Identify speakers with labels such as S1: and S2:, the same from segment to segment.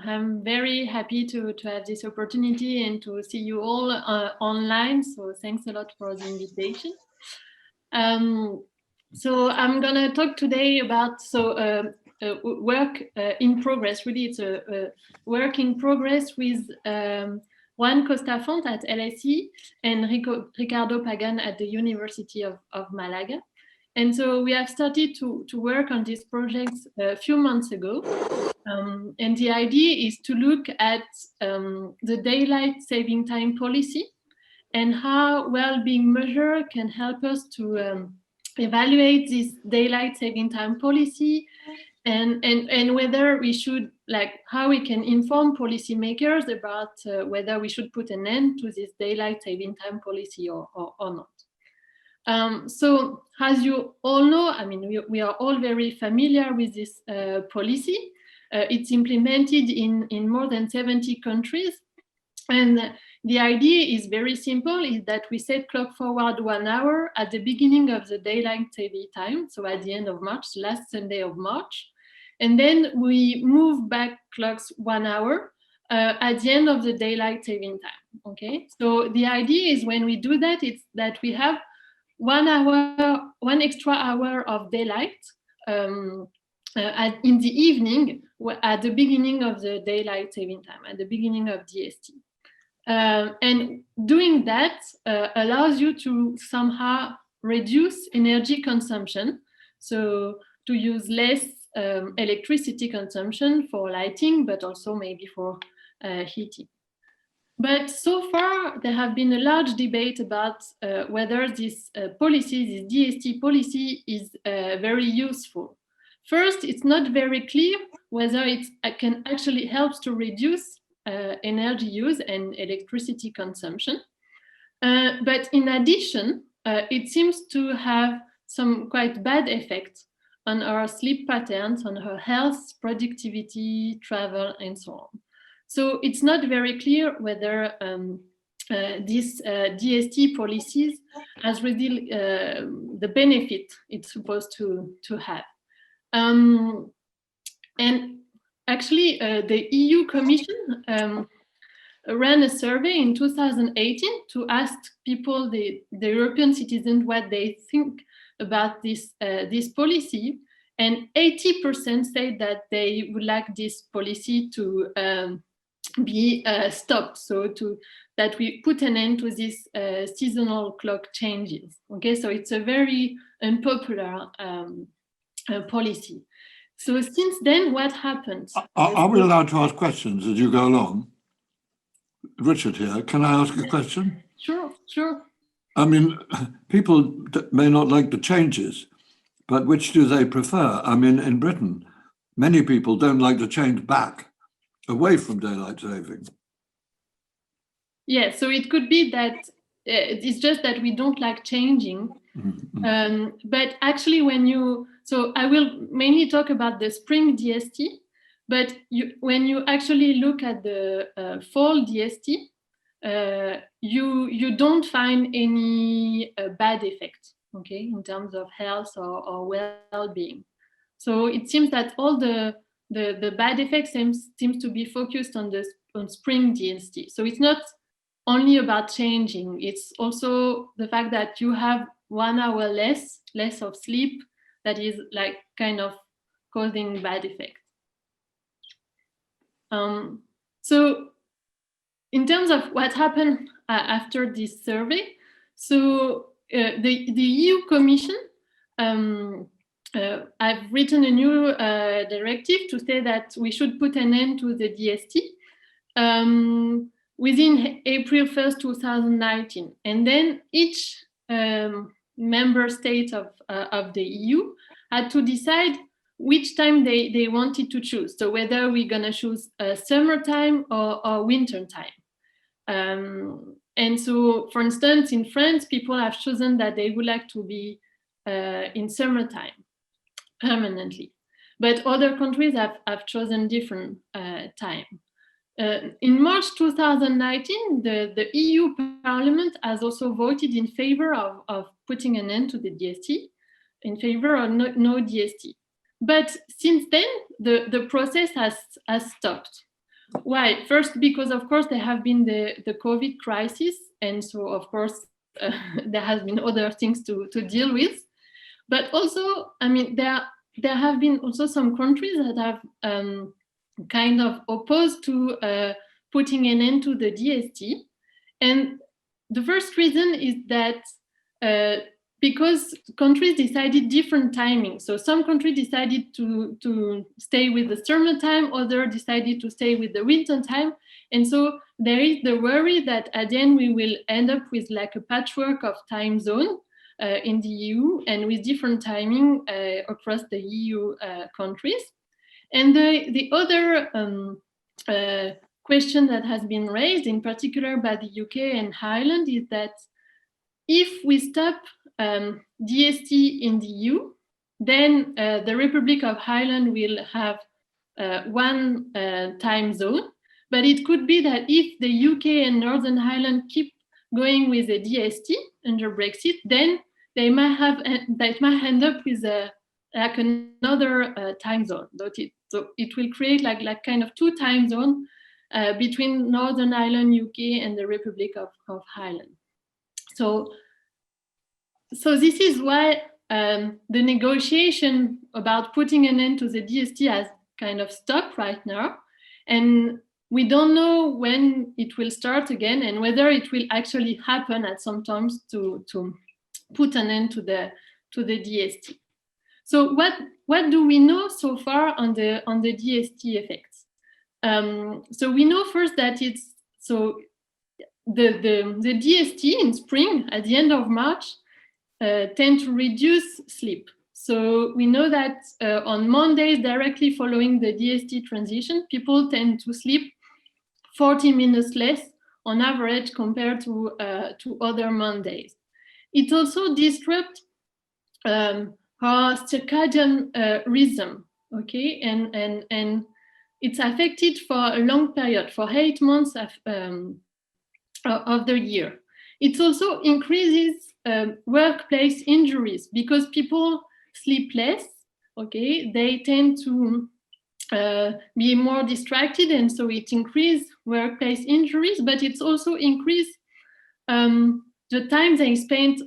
S1: I'm very happy to have this opportunity and to see you all online. So thanks a lot for the invitation. So I'm gonna talk today about work in progress. Really, it's a work in progress with Juan Costafont at LSE and Ricardo Pagan at the University of Malaga. And so we have started to work on this project a few months ago. And the idea is to look at the daylight saving time policy and how well-being measure can help us to evaluate this daylight saving time policy and whether we should, how we can inform policymakers about whether we should put an end to this daylight saving time policy or not. So as you all know, I mean, we are all very familiar with this policy. It's implemented in more than 70 countries. And the idea is very simple, is that we set clock forward 1 hour at the beginning of the daylight saving time, so at the end of March, last Sunday of March. And then we move back clocks 1 hour at the end of the daylight saving time, okay? So the idea is when we do that, it's that we have 1 hour, 1 extra hour of daylight in the evening at the beginning of the daylight saving time, at the beginning of DST. And doing that allows you to somehow reduce energy consumption, so to use less electricity consumption for lighting, but also maybe for heating. But so far, there have been a large debate about whether this policy, this DST policy, is very useful. First, it's not very clear whether it can actually help to reduce energy use and electricity consumption. But in addition, it seems to have some quite bad effects on our sleep patterns, on our health, productivity, travel, and so on. So it's not very clear whether this DST policies has really the benefit it's supposed to have. And actually, the EU Commission ran a survey in 2018 to ask people, the European citizens, what they think about this policy. And 80% said that they would like this policy to be stopped, so that we put an end to these seasonal clock changes. Okay, so it's a very unpopular policy. So since then, what happened?
S2: Are we allowed to ask questions as you go along? Richard here, can I ask a question?
S1: Sure, sure.
S2: I mean, people may not like the changes, but which do they prefer? I mean, in Britain, many people don't like to change back away from daylight saving.
S1: Yeah, so it could be that it's just that we don't like changing. Mm-hmm. But actually so I will mainly talk about the spring DST, but when you actually look at the fall DST, you don't find any bad effect, okay, in terms of health or well-being. So it seems that all the bad effects seems to be focused on spring DST. So it's not only about changing, it's also the fact that you have 1 hour less of sleep that is like kind of causing bad effects. So in terms of what happened after this survey, so the EU Commission I've written a new directive to say that we should put an end to the DST within April 1st, 2019. And then each member state of the EU had to decide which time they wanted to choose. So whether we're going to choose summertime or winter time. And so, for instance, in France, people have chosen that they would like to be in summertime permanently. But other countries have chosen different time. In March 2019, the EU Parliament has also voted in favor of putting an end to the DST, in favor of no DST. But since then, the process has stopped. Why? First, because of course there have been the COVID crisis, and so of course there has been other things to deal with. But also, I mean, there have been also some countries that have kind of opposed to putting an end to the DST. And the first reason is that because countries decided different timings. So some countries decided to stay with the summer time, others decided to stay with the winter time. And so there is the worry that at the end we will end up with like a patchwork of time zone in the EU and with different timing across the EU countries. And the other question that has been raised, in particular by the UK and Ireland, is that if we stop DST in the EU, then the Republic of Ireland will have one time zone. But it could be that if the UK and Northern Ireland keep going with the DST under Brexit, then they might end up with like another time zone. So it will create like kind of two time zones between Northern Ireland, UK, and the Republic of Ireland. So this is why the negotiation about putting an end to the DST has kind of stopped right now. And we don't know when it will start again and whether it will actually happen at some times to put an end to the DST. So what do we know so far on the DST effects? So we know first that it's so the DST in spring at the end of March tend to reduce sleep. So we know that on Mondays directly following the DST transition, people tend to sleep 40 minutes less on average compared to other Mondays. It also disrupts our circadian rhythm, okay, and it's affected for a long period, for 8 months of the year. It also increases workplace injuries because people sleep less, okay, they tend to be more distracted, and so it increases workplace injuries, but it's also increased the time they spend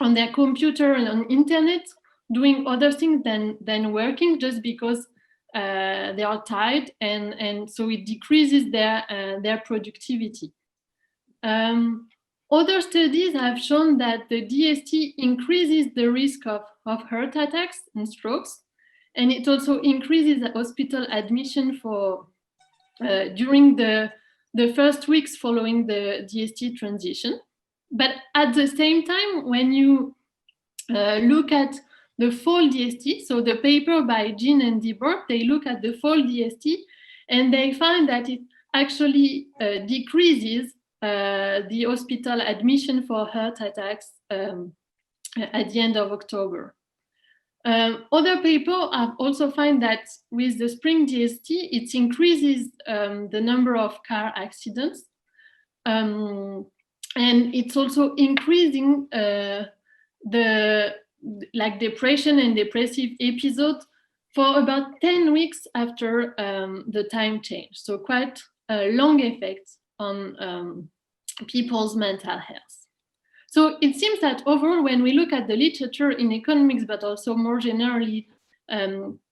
S1: on their computer and on internet doing other things than working, just because they are tired, and so it decreases their productivity. Other studies have shown that the DST increases the risk of heart attacks and strokes, and it also increases the hospital admission for during the first weeks following the DST transition. But at the same time, when you look at the fall DST, so the paper by Jean and Debord, they look at the fall DST and they find that it actually decreases the hospital admission for heart attacks at the end of October. Other people have also found that with the spring DST, it increases the number of car accidents. And it's also increasing the depression and depressive episodes for about 10 weeks after the time change. So quite a long effect on people's mental health. So it seems that overall, when we look at the literature in economics, but also more generally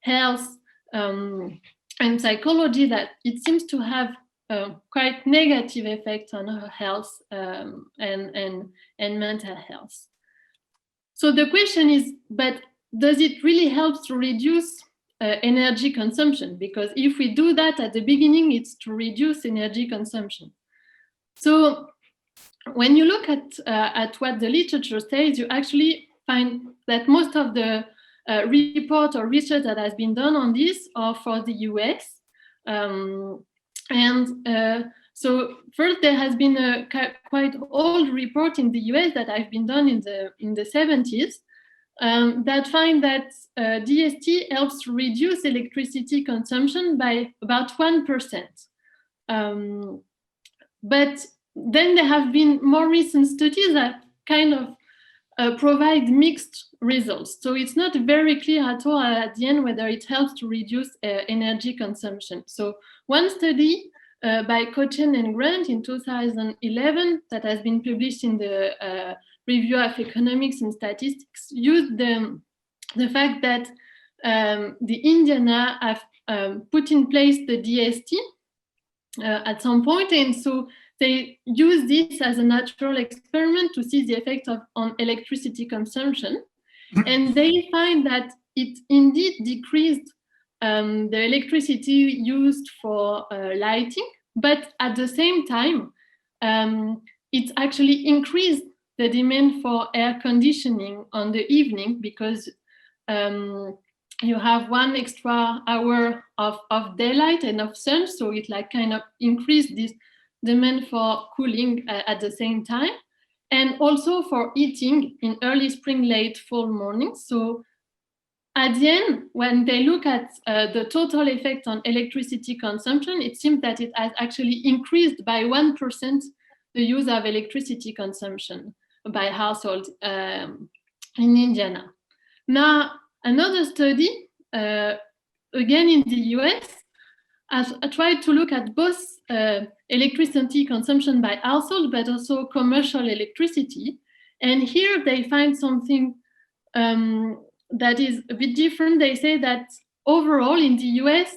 S1: health and psychology, that it seems to have quite negative effects on our health and mental health. So the question is, but does it really help to reduce energy consumption? Because if we do that at the beginning, it's to reduce energy consumption. So when you look at what the literature says, you actually find that most of the report or research that has been done on this are for the US. So first, there has been a quite old report in the US that have been done in the 70s that find that DST helps reduce electricity consumption by about 1%. But then there have been more recent studies that kind of provide mixed results. So it's not very clear at all at the end whether it helps to reduce energy consumption. So one study by Cochen and Grant in 2011 that has been published in the Review of Economics and Statistics used the fact that the Indiana have put in place the DST at some point, and so they use this as a natural experiment to see the effect on electricity consumption. And they find that it indeed decreased the electricity used for lighting, but at the same time, it actually increased the demand for air conditioning on the evening because you have 1 extra hour of daylight and of sun, so it like kind of increased this demand for cooling at the same time, and also for heating in early spring, late fall mornings. So at the end, when they look at the total effect on electricity consumption, it seems that it has actually increased by 1% the use of electricity consumption by household in Indiana. Now, another study, again in the US, has tried to look at both electricity consumption by household, but also commercial electricity. And here they find something that is a bit different. They say that overall in the US,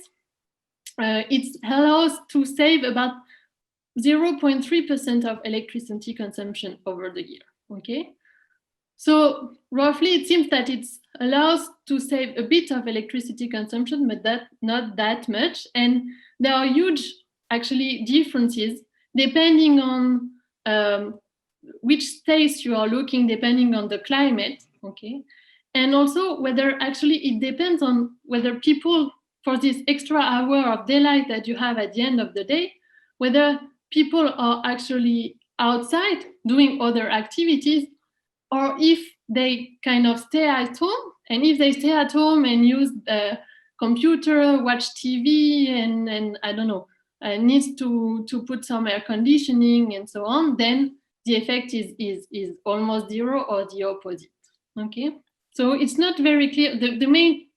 S1: it allows to save about 0.3% of electricity consumption over the year, okay? So roughly it seems that it allows to save a bit of electricity consumption, but not that much. And there are huge actually differences depending on which states you are looking, depending on the climate, okay? And also whether actually it depends on whether people, for this extra hour of daylight that you have at the end of the day, whether people are actually outside doing other activities, or if they kind of stay at home. And if they stay at home and use the computer, watch TV, and I don't know, needs to put some air conditioning and so on, then the effect is almost zero or the opposite, okay? So it's not very clear. The main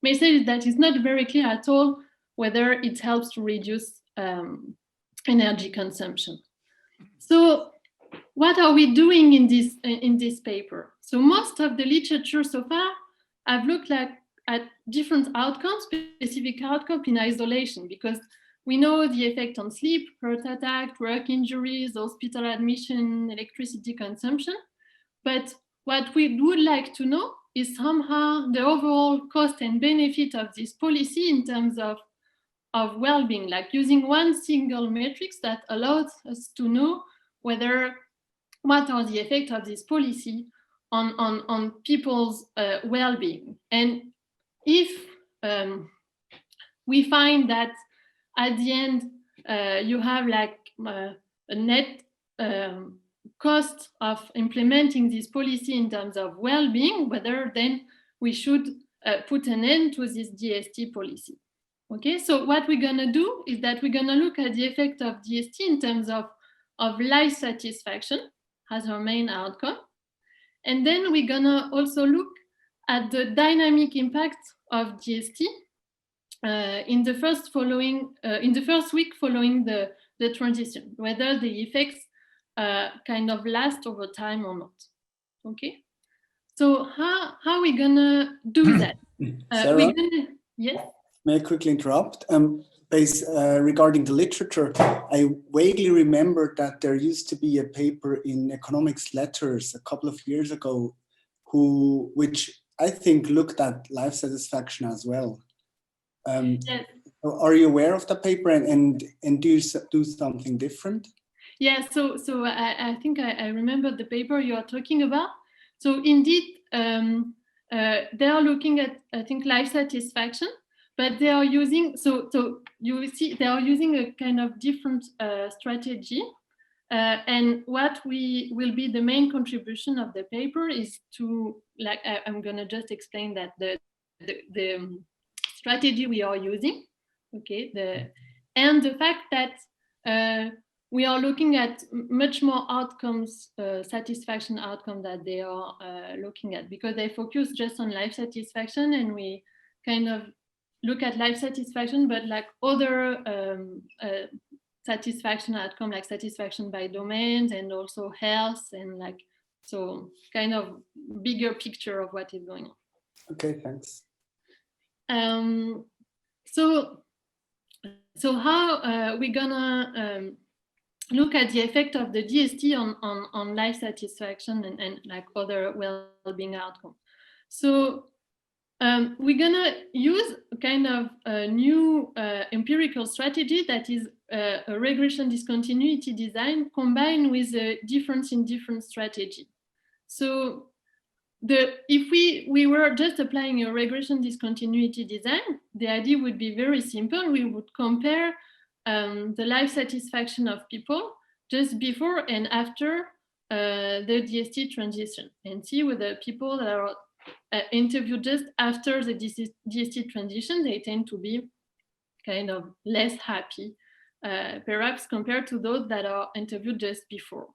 S1: message is that it's not very clear at all whether it helps to reduce energy consumption. So what are we doing in this paper? So most of the literature so far have looked at different outcomes, specific outcomes in isolation, because we know the effect on sleep, heart attack, work injuries, hospital admission, electricity consumption. But what we would like to know is somehow the overall cost and benefit of this policy in terms of well-being, like using one single metric that allows us to know what are the effects of this policy on people's well-being. And if we find that at the end you have like a net cost of implementing this policy in terms of well-being, whether then we should put an end to this DST policy. Okay, so what we're gonna do is that we're gonna look at the effect of DST in terms of life satisfaction as our main outcome. And then we're gonna also look at the dynamic impact of DST in the first week following the transition, whether the effects kind of last over time or not. Okay, so how are we gonna do that?
S3: Sarah,
S1: yes.
S3: May I quickly interrupt? Regarding the literature, I vaguely remember that there used to be a paper in Economics Letters a couple of years ago, which I think looked at life satisfaction as well.
S1: Yes.
S3: Are you aware of the paper, and do you do something different?
S1: Yeah, so I think I remember the paper you are talking about. So indeed, they are looking at, I think, life satisfaction, but they are using, so you see, they are using a kind of different strategy. And what will be the main contribution of the paper is to, like, I'm gonna just explain that the strategy we are using, okay, and the fact that we are looking at much more outcomes, satisfaction outcome that they are looking at, because they focus just on life satisfaction, and we kind of look at life satisfaction, but like other satisfaction outcome, like satisfaction by domains and also health, and like, so kind of bigger picture of what is going on.
S3: Okay, thanks.
S1: So how we're gonna look at the effect of the DST on life satisfaction and like other well-being outcomes. So we're gonna use a kind of a new empirical strategy that is a regression discontinuity design combined with a difference in difference strategy. So if we were just applying a regression discontinuity design, the idea would be very simple. We would compare the life satisfaction of people just before and after the DST transition, and see whether people that are interviewed just after the DST transition, they tend to be kind of less happy, perhaps compared to those that are interviewed just before.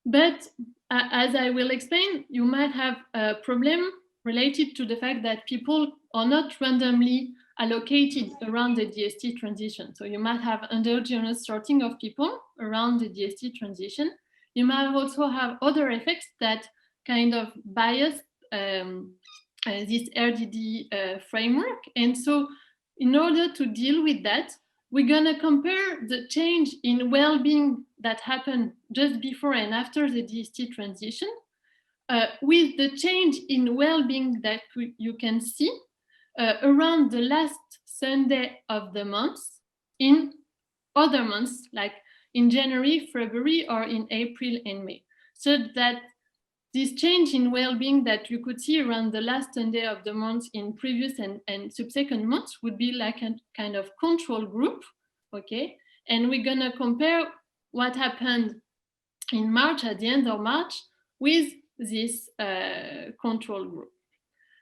S1: But as I will explain, you might have a problem related to the fact that people are not randomly allocated around the DST transition. So you might have endogenous sorting of people around the DST transition. You might also have other effects that kind of bias this RDD framework. And so in order to deal with that, we're gonna compare the change in well-being that happened just before and after the DST transition with the change in well-being that you can see around the last Sunday of the month in other months, like in January, February, or in April and May. So that this change in well-being that you could see around the last Sunday of the month in previous and subsequent months would be like a kind of control group, okay? And we're gonna compare what happened in March, at the end of March, with this control group.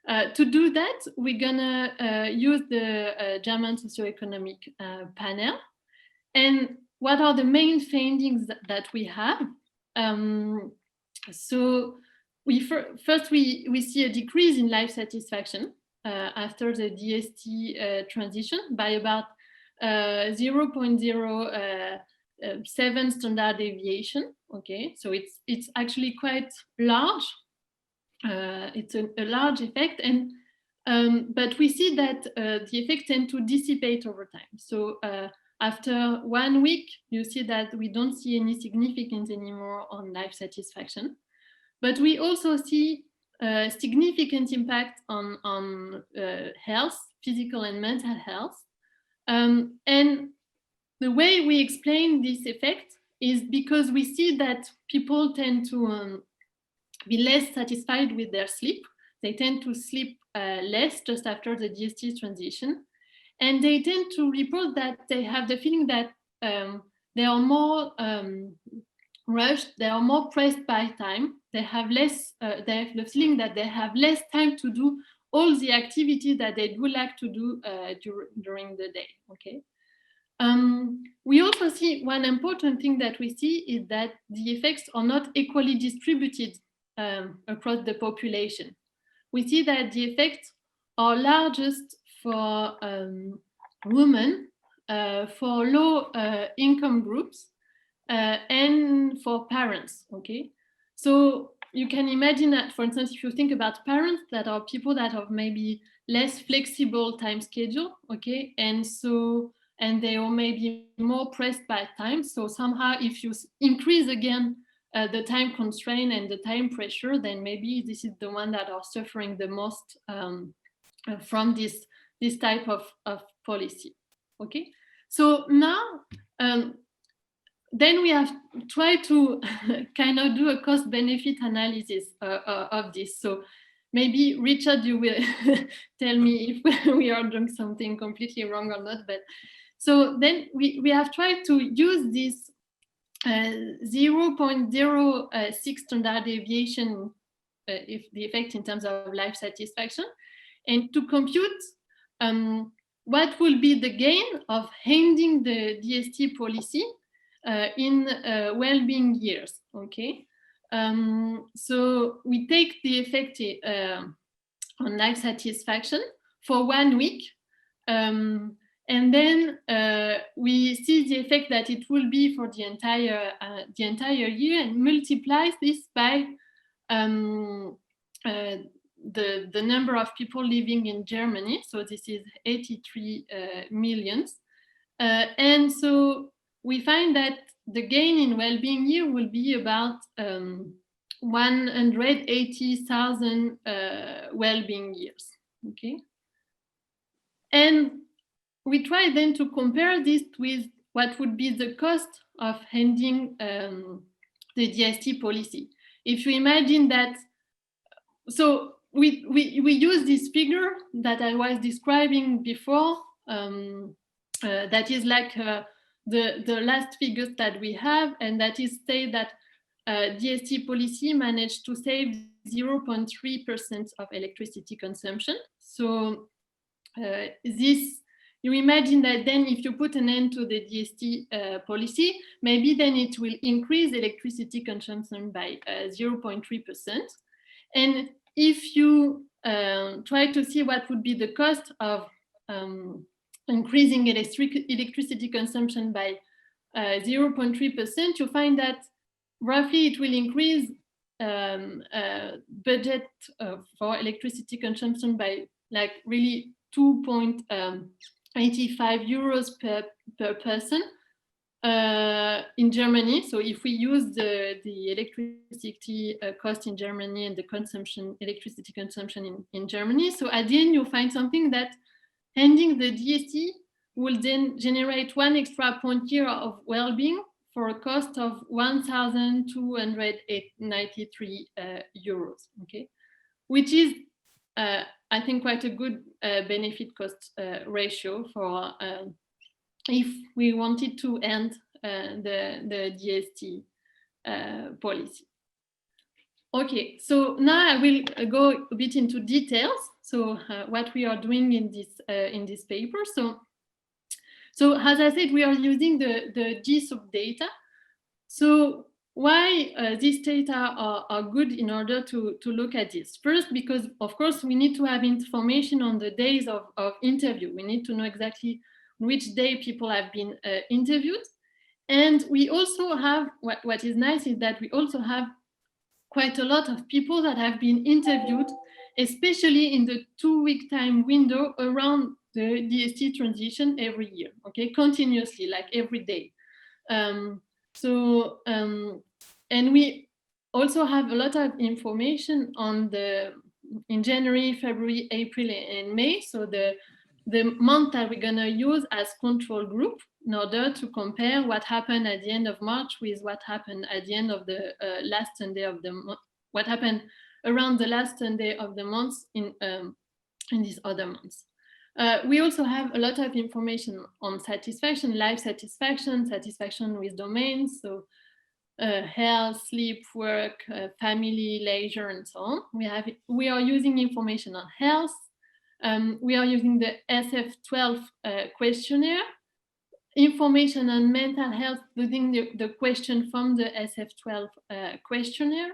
S1: To do that, we're gonna use the German socioeconomic panel. And what are the main findings that we have? So first we see a decrease in life satisfaction after the DST transition by about 0.07 standard deviation. Okay, so it's actually quite large. It's a large effect, and but we see that the effects tend to dissipate over time. So after 1 week, you see that we don't see any significance anymore on life satisfaction. But we also see significant impact on health, physical and mental health. And the way we explain this effect is because we see that people tend to be less satisfied with their sleep. They tend to sleep less just after the DST transition. And they tend to report that they have the feeling that they are more rushed, they are more pressed by time, they have less, they have the feeling that they have less time to do all the activities that they would like to do during the day, okay? We also see one important thing that we see is that the effects are not equally distributed across the population. We see that the effects are largest for women, for low income groups, and for parents, okay? So you can imagine that, for instance, if you think about parents that are people that have maybe less flexible time schedule, okay? And they are maybe more pressed by time. So somehow if you increase again the time constraint and the time pressure, then maybe this is the one that are suffering the most from this type of policy, okay? So now, then we have tried to kind of do a cost-benefit analysis of this. So maybe Richard, you will tell me if we are doing something completely wrong or not. But so then we have tried to use this 0.06 standard deviation, if the effect in terms of life satisfaction, and to compute what will be the gain of ending the DST policy in well-being years. Okay, so we take the effect on life satisfaction for 1 week, and then we see the effect that it will be for the entire year, and multiplies this by the number of people living in Germany. So this is 83 million. And so we find that the gain in well-being year will be about 180,000 well-being years. Okay. And we try then to compare this with what would be the cost of ending the DST policy. If you imagine that, so we use this figure that I was describing before, that is like the last figures that we have, and that is say that DST policy managed to save 0.3% of electricity consumption. So this, you imagine that then if you put an end to the DST policy, maybe then it will increase electricity consumption by 0.3%. And if you try to see what would be the cost of increasing electricity consumption by 0.3%, you find that roughly it will increase budget for electricity consumption by like really 2.85 euros per person in Germany. So if we use the electricity cost in Germany and the electricity consumption in Germany, so at the end you find something that ending the DST will then generate 1 extra point year of well-being for a cost of 1,293 euros. Okay, which is I think quite a good benefit cost ratio for if we wanted to end the DST policy. Okay, so now I will go a bit into details. So what we are doing in this paper. So as I said, we are using the GSOP data. So why these data are good in order to look at this? First, because of course we need to have information on the days of interview. We need to know exactly which day people have been interviewed. And we also have, what is nice is that we also have quite a lot of people that have been interviewed, especially in the 2-week time window around the DST transition every year, okay, continuously, like every day. And we also have a lot of information on in January, February, April, and May. So the month that we're gonna use as control group in order to compare what happened at the end of March with what happened at the end of the last Sunday of the month, what happened around the last Sunday of the month in these other months. We also have a lot of information on satisfaction, life satisfaction, satisfaction with domains, so health, sleep, work, family, leisure, and so on. We are using information on health. We are using the SF12 questionnaire, information on mental health using the question from the SF12 questionnaire.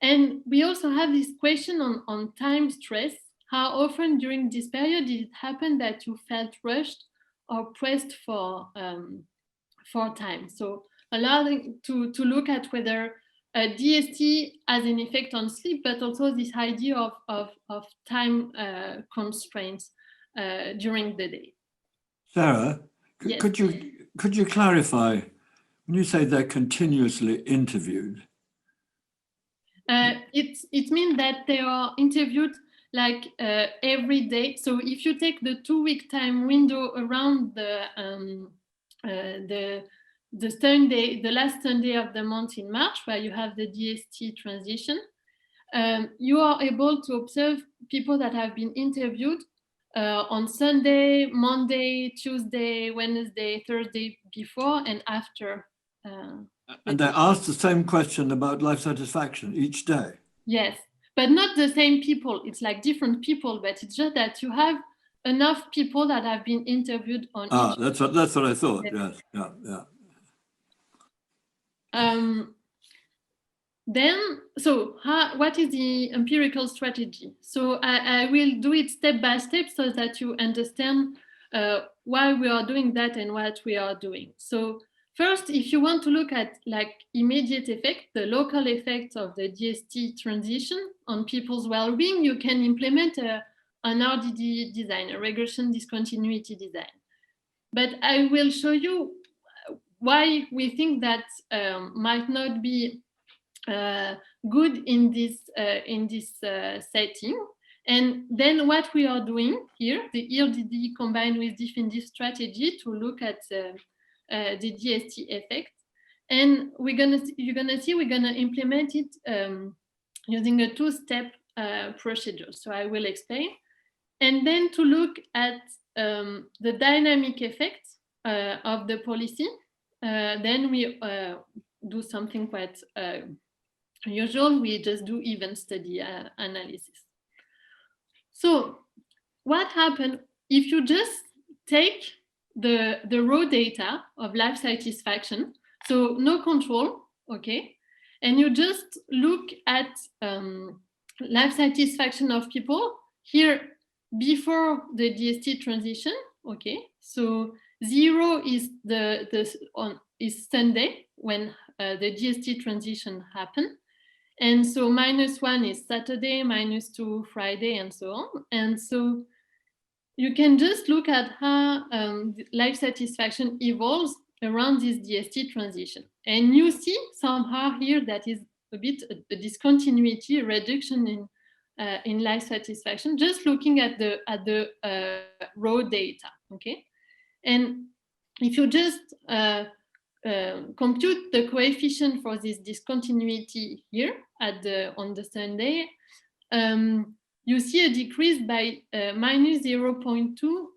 S1: And we also have this question on time stress. How often during this period did it happen that you felt rushed or pressed for time? So allowing to look at whether DST has an effect on sleep, but also this idea of time constraints during the day.
S2: Sarah,
S1: Yes.
S2: could you clarify when you say they're continuously interviewed?
S1: It means that they are interviewed like every day. So if you take the 2-week time window around the Sunday, the last Sunday of the month in March, where you have the DST transition, you are able to observe people that have been interviewed on Sunday, Monday, Tuesday, Wednesday, Thursday, before and after.
S2: And they ask the same question about life satisfaction each day?
S1: Yes, but not the same people. It's like different people, but it's just that you have enough people that have been interviewed on each.
S2: That's what I thought. Yes, yeah.
S1: What is the empirical strategy? So I will do it step by step so that you understand why we are doing that and what we are doing. So first, if you want to look at like immediate effect, the local effects of the DST transition on people's well-being, you can implement an RDD design, a regression discontinuity design. But I will show you why we think that might not be good in this setting. And then what we are doing here, the ERDD combined with definitive strategy to look at the DST effect. And you're gonna see we're gonna implement it using a two-step procedure. So I will explain. And then to look at the dynamic effects of the policy, then we do something quite usual. We just do event study analysis. So what happens if you just take the raw data of life satisfaction, so no control, okay, and you just look at life satisfaction of people here before the DST transition, okay, so 0 is is Sunday when the DST transition happened. And so -1 is Saturday, -2 Friday, and so on. And so you can just look at how life satisfaction evolves around this DST transition. And you see somehow here that is a bit a discontinuity, a reduction in life satisfaction, just looking at the raw data, okay? And if you just compute the coefficient for this discontinuity here on the Sunday, you see a decrease by -0.2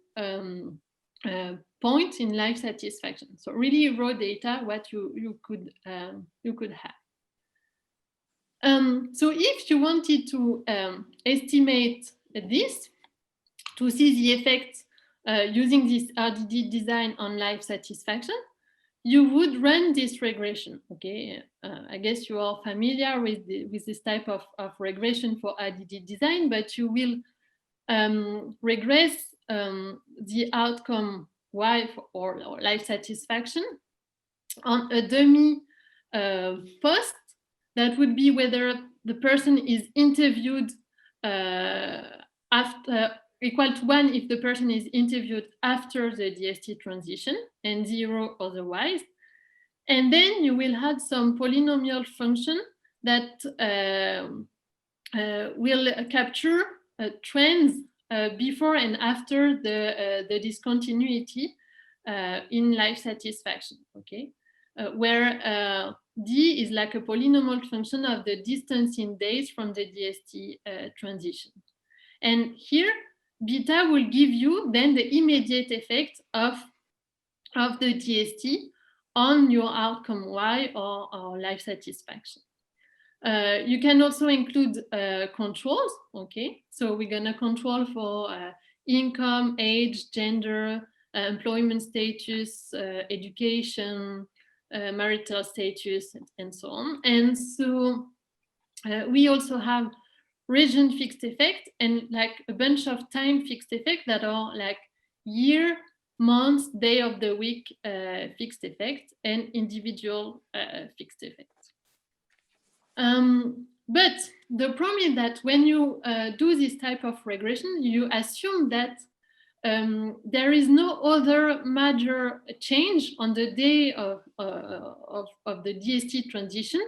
S1: points in life satisfaction. So really raw data, what you could have. So if you wanted to estimate this, to see the effects using this RDD design on life satisfaction, you would run this regression, okay? I guess you are familiar with this type of regression for RDD design, but you will regress the outcome Y or life satisfaction on a dummy post that would be whether the person is interviewed equal to 1 if the person is interviewed after the DST transition and 0 otherwise. And then you will have some polynomial function that will capture trends before and after the discontinuity in life satisfaction, okay? Where D is like a polynomial function of the distance in days from the DST transition. And here, beta will give you then the immediate effect of the DST on your outcome Y or life satisfaction. You can also include controls, okay? So we're gonna control for income, age, gender, employment status, education, marital status, and so on. And so we also have region fixed effect and like a bunch of time fixed effect that are like year, month, day of the week fixed effect and individual fixed effect. But the problem is that when you do this type of regression, you assume that there is no other major change on the day of the DST transition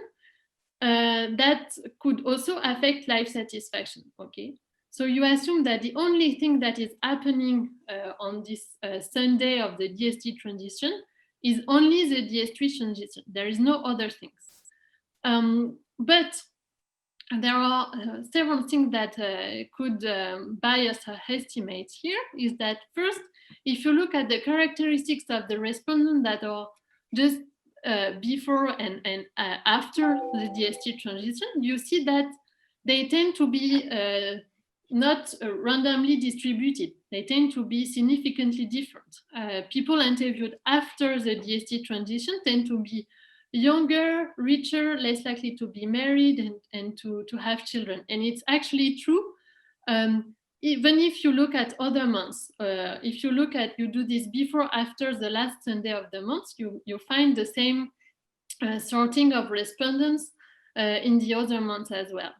S1: that could also affect life satisfaction, okay? So you assume that the only thing that is happening on this Sunday of the DST transition is only the DST transition. There is no other things. But there are several things that could bias our estimates here. Is that first, if you look at the characteristics of the respondents that are just before and after the DST transition, you see that they tend to be not randomly distributed. They tend to be significantly different. People interviewed after the DST transition tend to be younger, richer, less likely to be married and to have children. And it's actually true. Even if you look at other months, if you look at, you do this before, after the last Sunday of the month, you find the same sorting of respondents in the other months as well.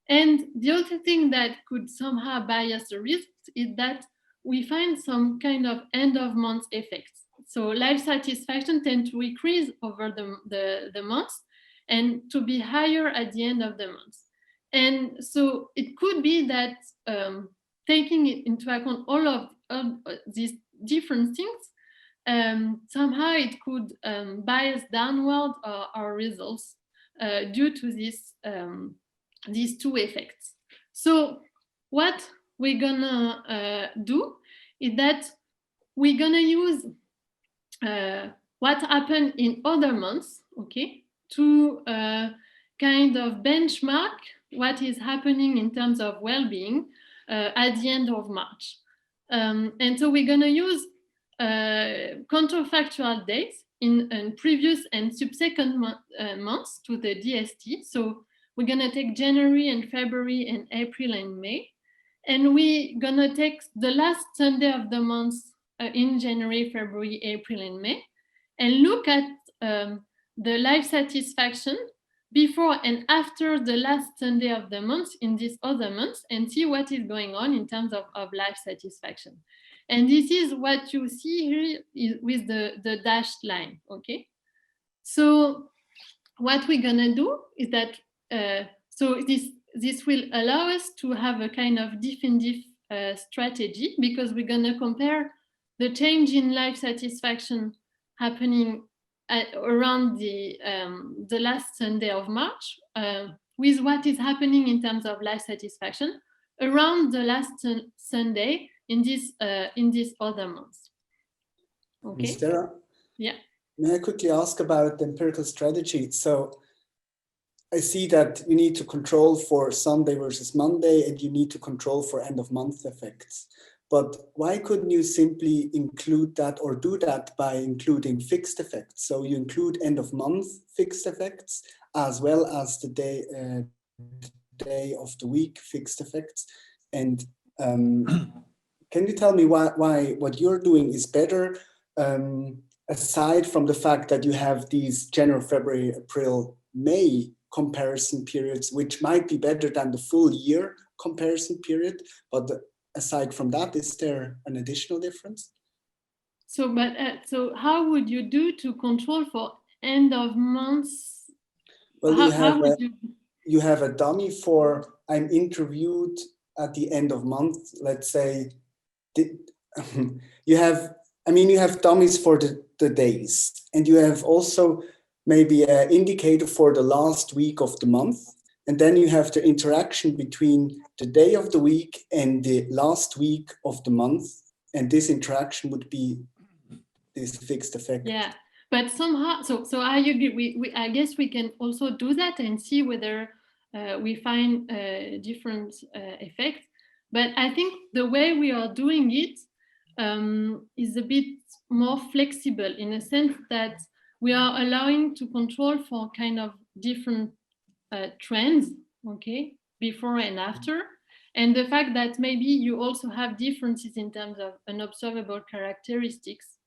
S1: And the other thing that could somehow bias the results is that we find some kind of end of month effects. So life satisfaction tends to increase over the months and to be higher at the end of the month. And so it could be that taking into account all of these different things, somehow it could bias downward our results due to this, these two effects. So what we're gonna do is that we're gonna use what happened in other months, okay, to kind of benchmark what is happening in terms of well-being at the end of March. And so we're gonna use counterfactual days in previous and subsequent months to the DST. So we're gonna take January and February and April and May. And we're gonna take the last Sunday of the month in January, February, April, and May, and look at the life satisfaction before and after the last Sunday of the month in these other months, and see what is going on in terms of life satisfaction. And this is what you see here with the dashed line, okay? So what we're gonna do is that, so this will allow us to have a kind of diff and diff strategy, because we're gonna compare the change in life satisfaction happening around the last Sunday of March with what is happening in terms of life satisfaction around the last Sunday in this other months. Okay.
S3: Sarah?
S1: Yeah.
S3: May I quickly ask about the empirical strategy? So I see that you need to control for Sunday versus Monday, and you need to control for end of month effects. But why couldn't you simply include that or do that by including fixed effects? So you include end of month fixed effects as well as the day of the week fixed effects. And can you tell me why what you're doing is better, aside from the fact that you have these January, February, April, May comparison periods, which might be better than the full year comparison period, but aside from that, is there an additional difference?
S1: So, but so how would you do to control for end of months?
S3: Well, you have a dummy for I'm interviewed at the end of month. Let's say you have dummies for the days, and you have also maybe an indicator for the last week of the month. And then you have the interaction between the day of the week and the last week of the month. And this interaction would be this fixed effect.
S1: Yeah, but somehow, so I agree. I guess we can also do that and see whether we find different effects. But I think the way we are doing it is a bit more flexible, in a sense that we are allowing to control for kind of different trends, okay, before and after, and the fact that maybe you also have differences in terms of unobservable characteristics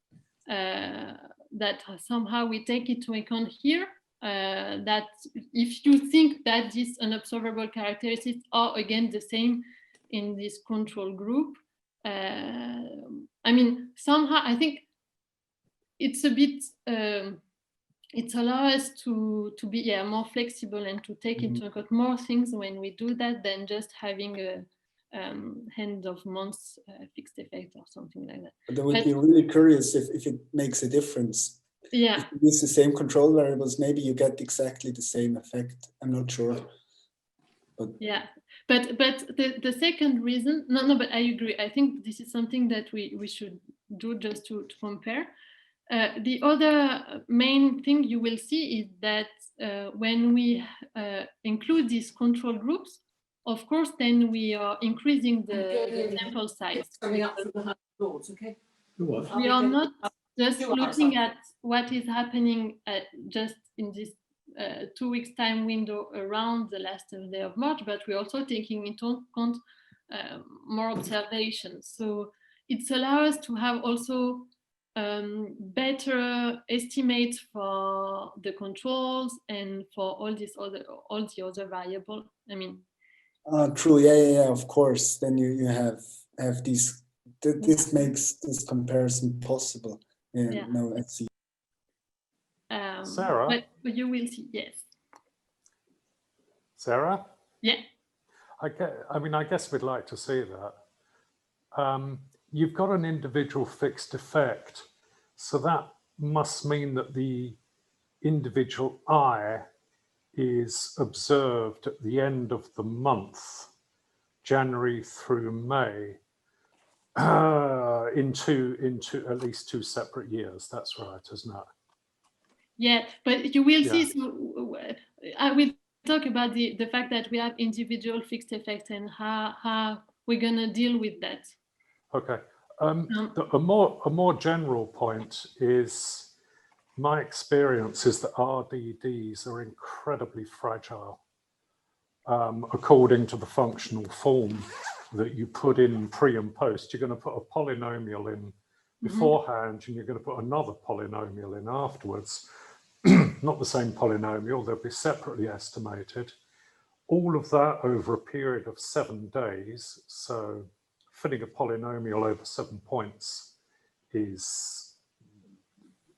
S1: that somehow we take into account here, that if you think that these unobservable characteristics are again the same in this control group, I mean, somehow I think it's a bit it allows us to be more flexible and to take into account more things when we do that than just having a end of months fixed effect or something like that.
S3: But I would be really curious if it makes a difference.
S1: Yeah.
S3: If you use the same control variables, maybe you get exactly the same effect. I'm not sure. But
S1: yeah, but the second reason, no, but I agree. I think this is something that we should do just to compare. The other main thing you will see is that when we include these control groups, of course, then we are increasing the sample size. We are not just
S4: 2 hours.
S1: looking at what is happening just in this 2 weeks time window around the last day of March, but we're also taking into account more observations. So it's allows us to have also better estimates for the controls and for all the other variables. I mean,
S3: true. Yeah. Of course. Then you have these. This makes this comparison possible. Yeah. No, I see.
S4: Sarah?
S1: But you will see, yes.
S4: Sarah?
S1: Yeah.
S4: I guess we'd like to see that. You've got an individual fixed effect, so that must mean that the individual I is observed at the end of the month, January through May, into at least 2 separate years. That's right, isn't it?
S1: Yeah, but you will see. So I will talk about the fact that we have individual fixed effects and how we're gonna deal with that.
S4: Okay. A more general point is my experience is that RDDs are incredibly fragile. According to the functional form that you put in pre and post, you're going to put a polynomial in beforehand, and you're going to put another polynomial in afterwards. Not the same polynomial, they'll be separately estimated. All of that over a period of 7 days. So fitting a polynomial over 7 points is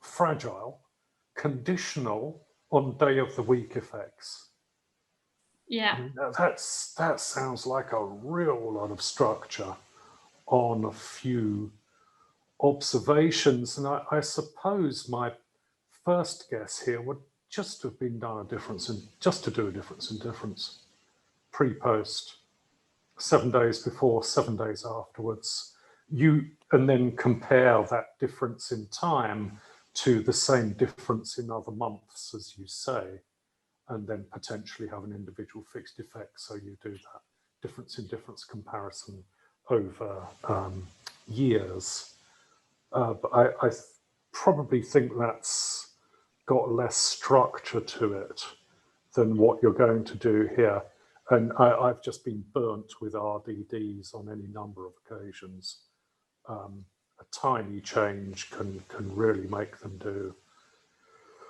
S4: fragile, conditional on day of the week effects.
S1: Yeah.
S4: That sounds like a real lot of structure on a few observations. And I suppose my first guess here would just have been done just to do a difference in difference. Pre-post, 7 days before, 7 days afterwards. And then compare that difference in time to the same difference in other months, as you say, and then potentially have an individual fixed effect. So you do that difference in difference comparison over years. But I probably think that's got less structure to it than what you're going to do here. And I've just been burnt with RDDs on any number of occasions. A tiny change can really make them do.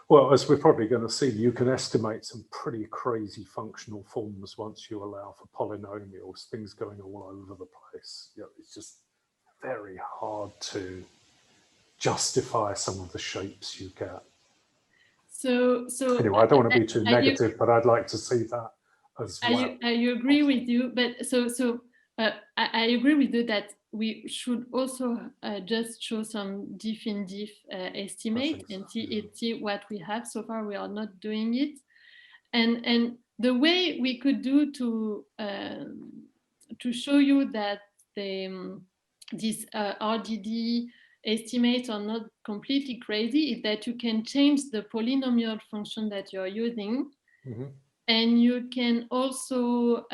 S4: Well, as we're probably going to see, you can estimate some pretty crazy functional forms once you allow for polynomials, things going all over the place. You know, it's just very hard to justify some of the shapes you get.
S1: So
S4: anyway, I don't want to be too negative, but I'd like to see that as well.
S1: I agree with you, but I agree with you that we should also just show some diff in diff estimate and see what we have. So far, we are not doing it, and the way we could do to show you that these RDD estimates are not completely crazy is that you can change the polynomial function that you're using. And you can also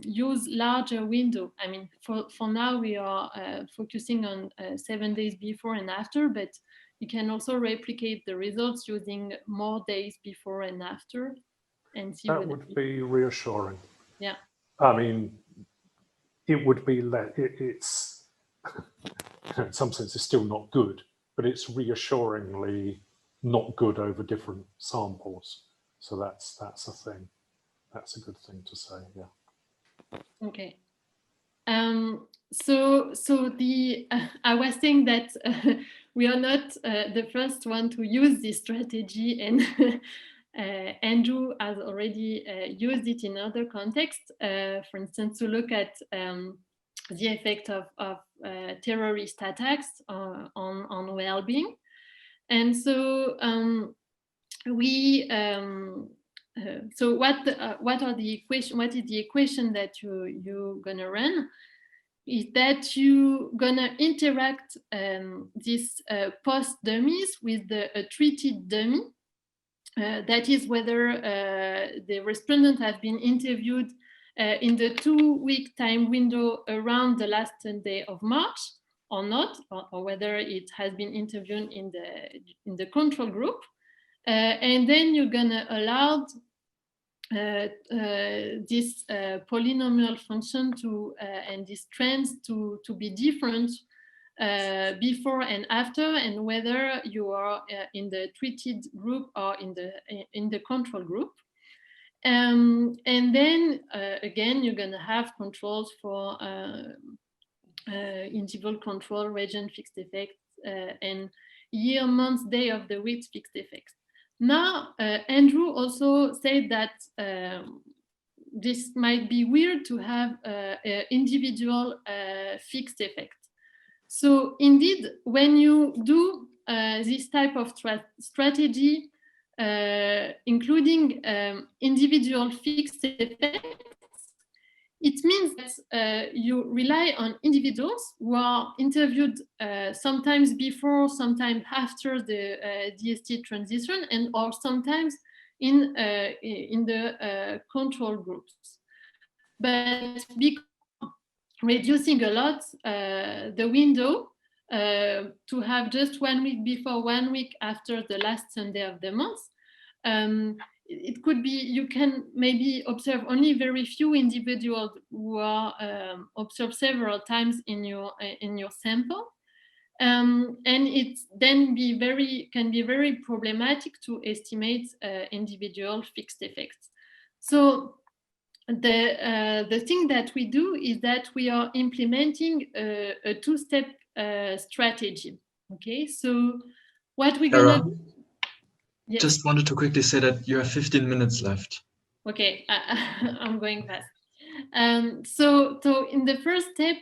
S1: use larger window. I mean, for now, we are focusing on 7 days before and after, but you can also replicate the results using more days before and after and see.
S4: That would be reassuring.
S1: Yeah.
S4: I mean, it would be, it's, in some sense, it's still not good, but it's reassuringly not good over different samples. So that's a thing. That's a good thing to say, yeah.
S1: Okay. So I was saying that we are not the first one to use this strategy, and Andrew has already used it in other contexts. For instance, to look at the effect of terrorist attacks on well-being, and so so what are the equation? What is the equation that you're gonna run? Is that you gonna interact these post dummies with a treated dummy? That is whether the respondent has been interviewed in the 2 week time window around the last day of March, or not, or whether it has been interviewed in the control group. And then you're gonna allow this polynomial function to and these trends to be different before and after, and whether you are in the treated group or in the control group. And then again, you're gonna have controls for interval control, region fixed effects, and year, month, day of the week fixed effects. Now, Andrew also said that this might be weird to have individual fixed effects. So indeed, when you do this type of strategy, including individual fixed effects, it means that you rely on individuals who are interviewed sometimes before, sometimes after the DST transition, and or sometimes in the control groups. But because reducing a lot the window to have just 1 week before, 1 week after the last Sunday of the month, it could be, you can maybe observe only very few individuals who are observed several times in your sample, and it's then can be very problematic to estimate individual fixed effects. So the thing that we do is that we are implementing a two-step strategy. Okay, so what we're gonna do. Yes.
S5: Just wanted to quickly say that you have 15 minutes left.
S1: Okay, I'm going fast. So in the first step,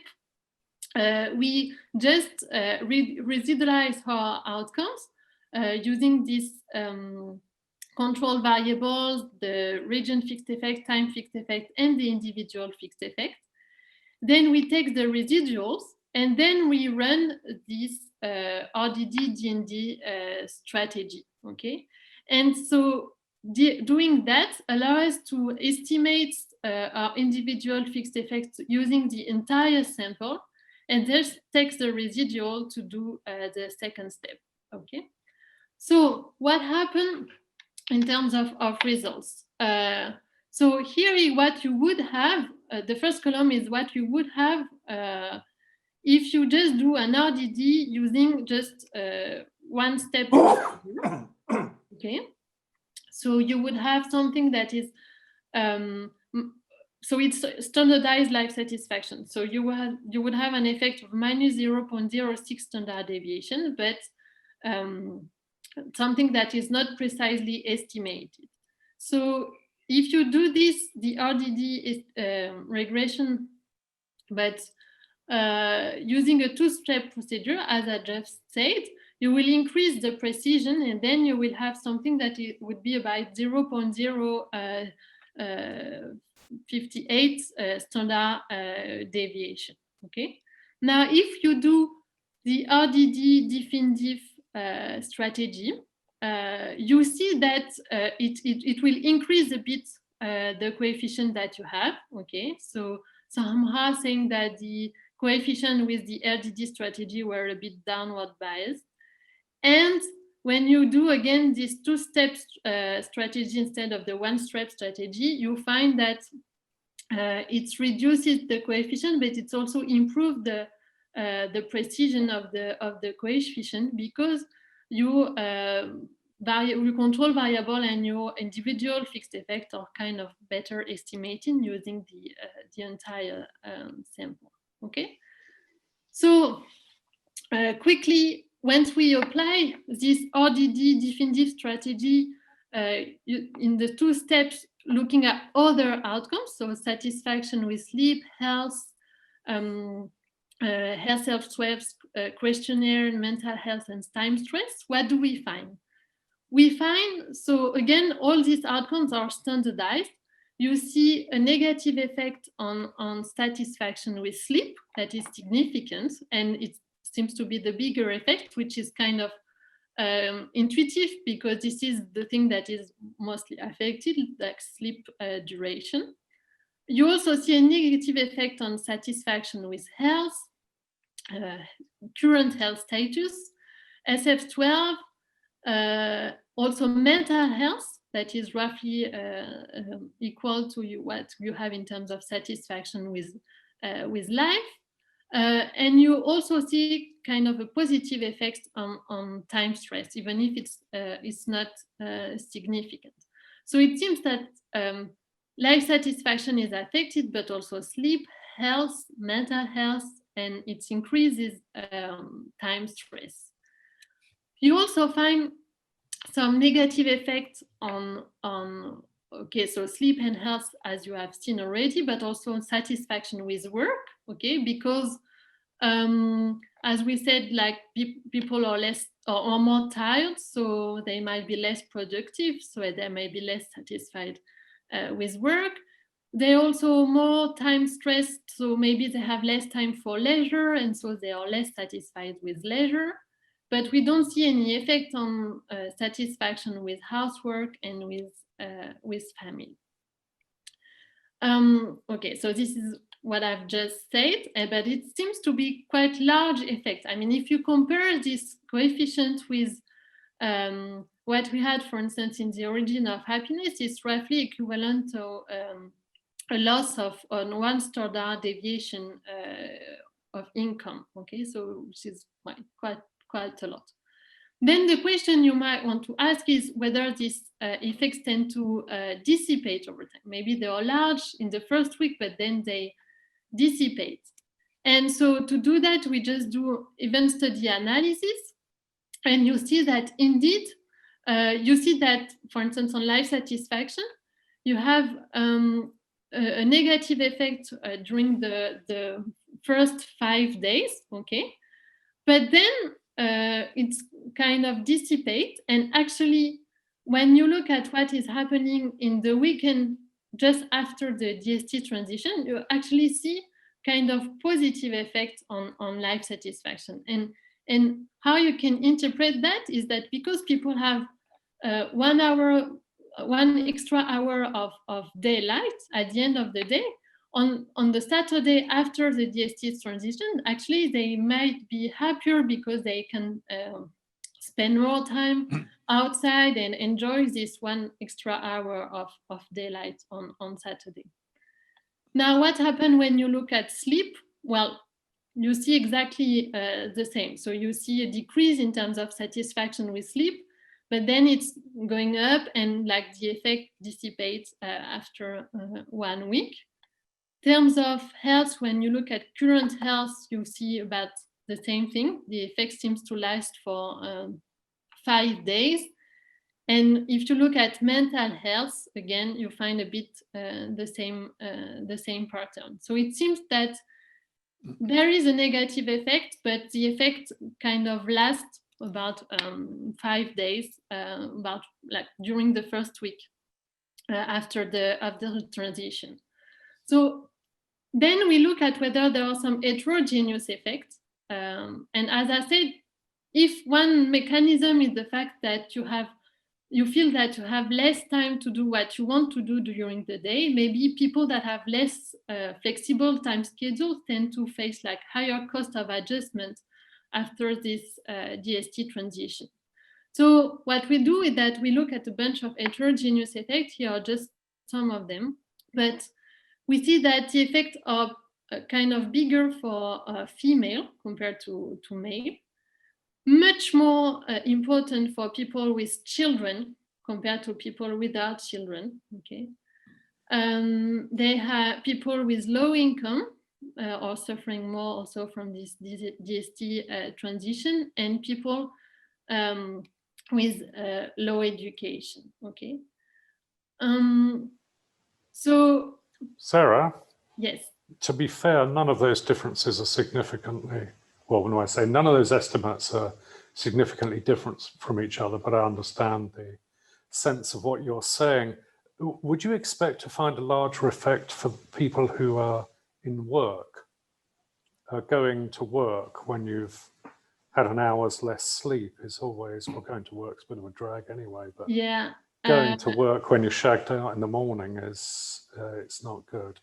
S1: we just residualize our outcomes using these control variables, the region fixed effect, time fixed effect, and the individual fixed effect. Then we take the residuals, and then we run this RDD DND strategy. Okay, and so doing that allows us to estimate our individual fixed effects using the entire sample, and this takes the residual to do the second step. Okay, so what happened in terms of results? So here is what you would have. The first column is what you would have if you just do an RDD using just one step. Okay, so you would have something that is so it's standardized life satisfaction. So you would have an effect of minus 0.06 standard deviation, but something that is not precisely estimated. So if you do this, the RDD is regression, but using a two-step procedure, as I just said, you will increase the precision, and then you will have something that it would be about 0.058 standard deviation. Okay. Now, if you do the RDD definitive strategy, you see that it will increase a bit the coefficient that you have. Okay, so somehow saying that the coefficient with the RDD strategy were a bit downward biased. And when you do again this two-step strategy instead of the one-step strategy, you find that it reduces the coefficient, but it's also improved the precision of the coefficient, because you control variable and your individual fixed effect are kind of better estimating using the entire sample. Okay, so quickly, once we apply this RDD definitive strategy in the two steps, looking at other outcomes, so satisfaction with sleep, health, health self-swaps, questionnaire, mental health, and time stress, what do we find? We find, so again, all these outcomes are standardized. You see a negative effect on satisfaction with sleep that is significant, and it seems to be the bigger effect, which is kind of intuitive, because this is the thing that is mostly affected, like sleep duration. You also see a negative effect on satisfaction with health, current health status, SF12, also mental health, that is roughly equal to what you have in terms of satisfaction with life. And you also see kind of a positive effect on time stress, even if it's not significant. So it seems that life satisfaction is affected, but also sleep, health, mental health, and it increases time stress. You also find some negative effects on okay, so sleep and health, as you have seen already, but also satisfaction with work, okay, because as we said, like people are less or more tired, so they might be less productive, so they may be less satisfied with work. They're also more time stressed, so maybe they have less time for leisure, and so they are less satisfied with leisure. But we don't see any effect on satisfaction with housework and with family. Okay, so this is what I've just said, but it seems to be quite large effect. I mean, if you compare this coefficient with what we had, for instance, in the origin of happiness, it's roughly equivalent to a loss on 1 standard deviation of income. Okay, so which is quite a lot. Then the question you might want to ask is whether these effects tend to dissipate over time. Maybe they are large in the first week, but then they dissipate. And so to do that, we just do event study analysis. And you see that indeed, you see that, for instance, on life satisfaction, you have a negative effect during the first 5 days, okay? But then it's kind of dissipate. And actually, when you look at what is happening in the weekend just after the DST transition, you actually see kind of positive effect on life satisfaction. And how you can interpret that is that because people have 1 extra hour of daylight at the end of the day, on the Saturday after the DST transition, actually they might be happier because they can spend more time outside and enjoy this 1 extra hour of daylight on Saturday. Now, what happened when you look at sleep? Well, you see exactly the same. So you see a decrease in terms of satisfaction with sleep, but then it's going up and like the effect dissipates after 1 week. In terms of health, when you look at current health, you see about the same thing. The effect seems to last for 5 days. And if you look at mental health, again, you find a bit the same pattern. So it seems that there is a negative effect, but the effect kind of lasts about 5 days, about like during the first week after the transition. So then we look at whether there are some heterogeneous effects. And as I said, if one mechanism is the fact that you feel that you have less time to do what you want to do during the day, maybe people that have less flexible time schedules tend to face like higher cost of adjustment after this DST transition. So what we do is that we look at a bunch of heterogeneous effects. Here are just some of them, but we see that the effects are kind of bigger for female compared to male. Much more important for people with children compared to people without children. Okay, they have people with low income are suffering more also from this DST transition, and people with low education. Okay, so
S4: Sarah?
S1: Yes.
S4: To be fair, none of those differences are significantly, well, when I say none of those estimates are significantly different from each other, but I understand the sense of what you're saying. Would you expect to find a larger effect for people who are in work, going to work when you've had an hour's less sleep is always, well, going to work's a bit of a drag anyway, but
S1: yeah,
S4: going to work when you're shagged out in the morning is, it's not good.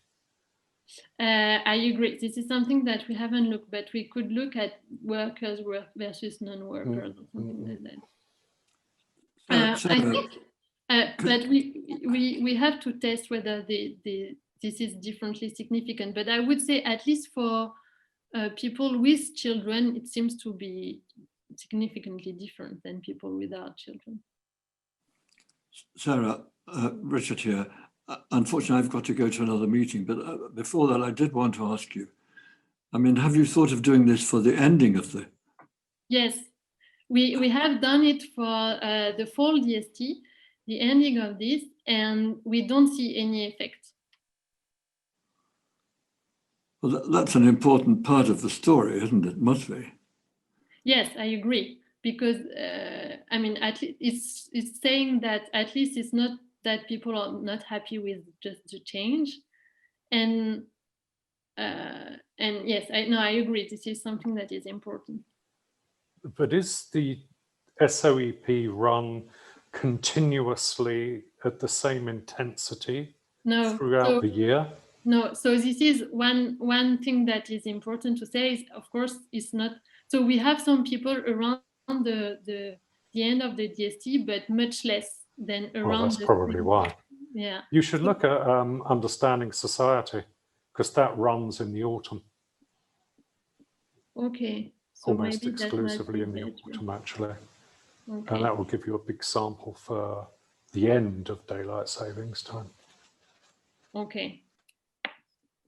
S1: I agree. This is something that we haven't looked, but we could look at workers versus non-workers or something like that. I think, but we have to test whether this is differently significant. But I would say at least for people with children, it seems to be significantly different than people without children.
S2: Sarah, Richard here. Unfortunately, I've got to go to another meeting, but before that, I did want to ask you, I mean, have you thought of doing this for the ending of the?
S1: Yes, we have done it for the fall DST, the ending of this, and we don't see any effect.
S2: Well, that's an important part of the story, isn't it? Must be.
S1: Yes, I agree, because I mean, at least it's saying that at least it's not that people are not happy with just the change, and yes, I agree. This is something that is important.
S4: But is the SOEP run continuously at the same intensity throughout the year?
S1: No, so this is one thing that is important to say is, of course, it's not. So we have some people around the end of the DST, but much less than around.
S4: Well, that's probably why.
S1: Yeah.
S4: You should look at Understanding Society, because that runs in the autumn.
S1: Okay. So
S4: almost exclusively in the autumn, actually.
S1: Okay.
S4: And that will give you a big sample for the end of daylight savings time.
S1: Okay.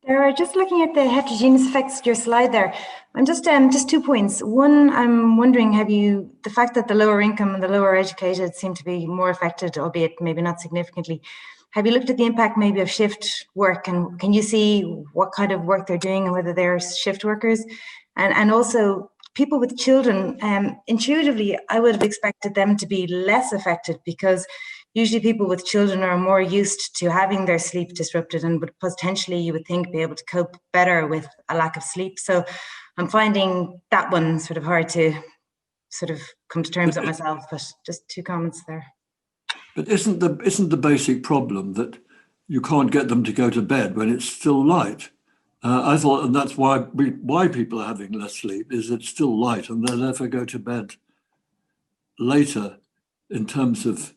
S6: Sarah, just looking at the heterogeneous effects, your slide there, I'm just 2 points. One, I'm wondering, the fact that the lower income and the lower educated seem to be more affected, albeit maybe not significantly, have you looked at the impact maybe of shift work, and can you see what kind of work they're doing and whether they're shift workers? And also people with children, intuitively, I would have expected them to be less affected, because usually people with children are more used to having their sleep disrupted and would potentially, you would think, be able to cope better with a lack of sleep. So I'm finding that one sort of hard to sort of come to terms with myself, but just 2 comments there.
S2: But isn't the basic problem that you can't get them to go to bed when it's still light? I thought, and that's why people are having less sleep, is it's still light and they'll therefore go to bed later in terms of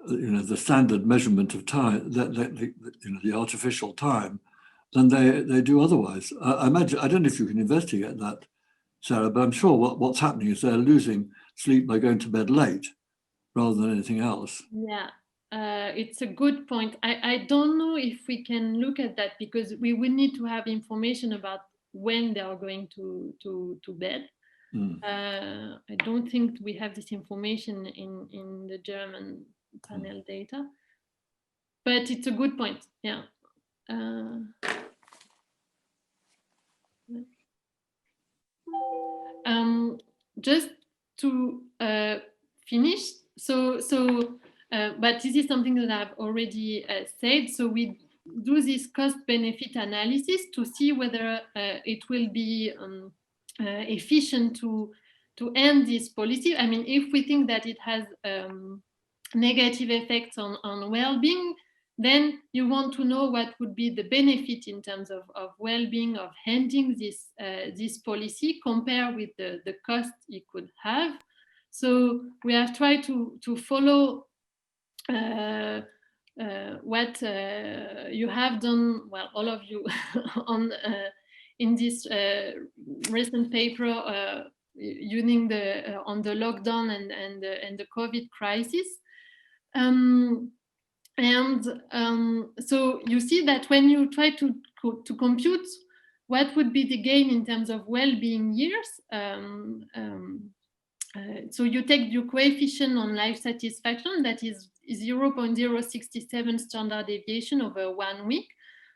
S2: the standard measurement of time, the artificial time, than they do otherwise. I imagine, I don't know if you can investigate that, Sarah, but I'm sure what's happening is they're losing sleep by going to bed late rather than anything else.
S1: Yeah, it's a good point. I don't know if we can look at that, because we will need to have information about when they are going to bed. I don't think we have this information in the German panel data, but it's a good point. Yeah. Just to finish, but this is something that I've already said. So we do this cost-benefit analysis to see whether it will be efficient to end this policy. I mean, if we think that it has negative effects on well-being, then you want to know what would be the benefit in terms of well-being of ending this policy compared with the cost it could have. So we have tried to follow what you have done, well, all of you, in this recent paper using on the lockdown and the COVID crisis. So you see that when you try to compute what would be the gain in terms of well-being years, so you take your coefficient on life satisfaction, that is 0.067 standard deviation over 1 week.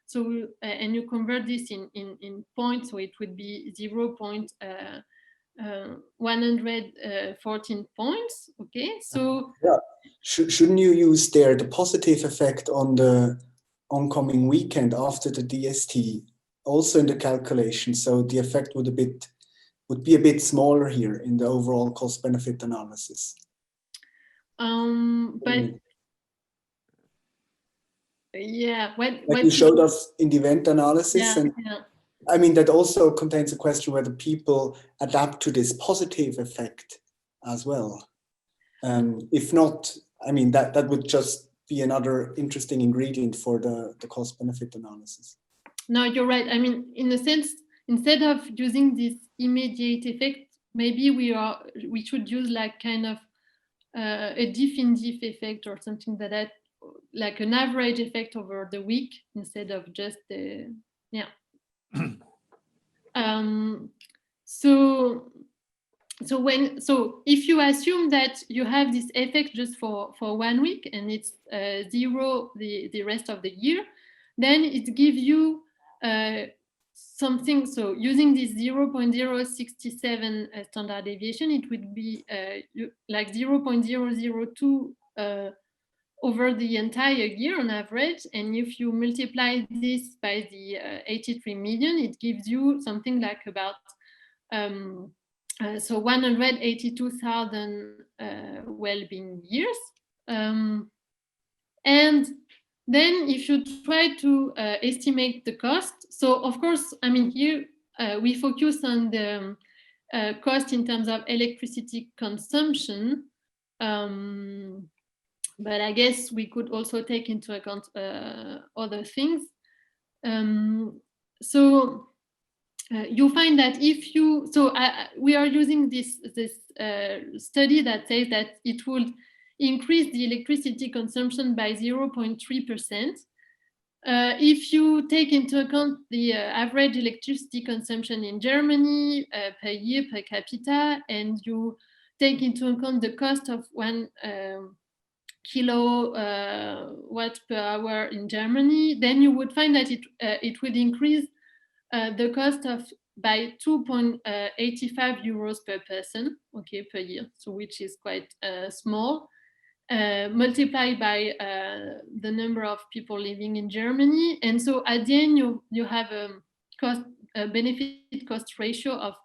S1: So and you convert this in points, so it would be 0.114 points. Okay, so
S3: yeah, shouldn't you use there the positive effect on the oncoming weekend after the DST also in the calculation? So the effect would be a bit smaller here in the overall cost-benefit analysis.
S1: But Yeah,
S3: like you showed us in the event analysis.
S1: Yeah,
S3: And
S1: yeah.
S3: I mean, that also contains a question whether people adapt to this positive effect as well. If not, I mean, that would just be another interesting ingredient for the cost-benefit analysis.
S1: No, you're right. I mean, in a sense, instead of using this immediate effect, maybe we should use like kind of a diff in diff effect or something that like an average effect over the week instead of just the So if you assume that you have this effect just for 1 week and it's 0 the rest of the year, then it gives you something. So using this 0.067 standard deviation, it would be like 0.002 over the entire year on average. And if you multiply this by the 83 million, it gives you something like about so 182,000 well-being years. And then if you try to estimate the cost, so of course, I mean, here we focus on the cost in terms of electricity consumption. But I guess we could also take into account other things. You find that if you, we are using this study that says that it would increase the electricity consumption by 0.3%. If you take into account the average electricity consumption in Germany per year per capita, and you take into account the cost of 1 kilowatt per hour in Germany, then you would find that it would increase the cost by 2.85 euros per person, okay, per year, so which is quite small, multiplied by the number of people living in Germany. And so at the end, you have a benefit cost ratio of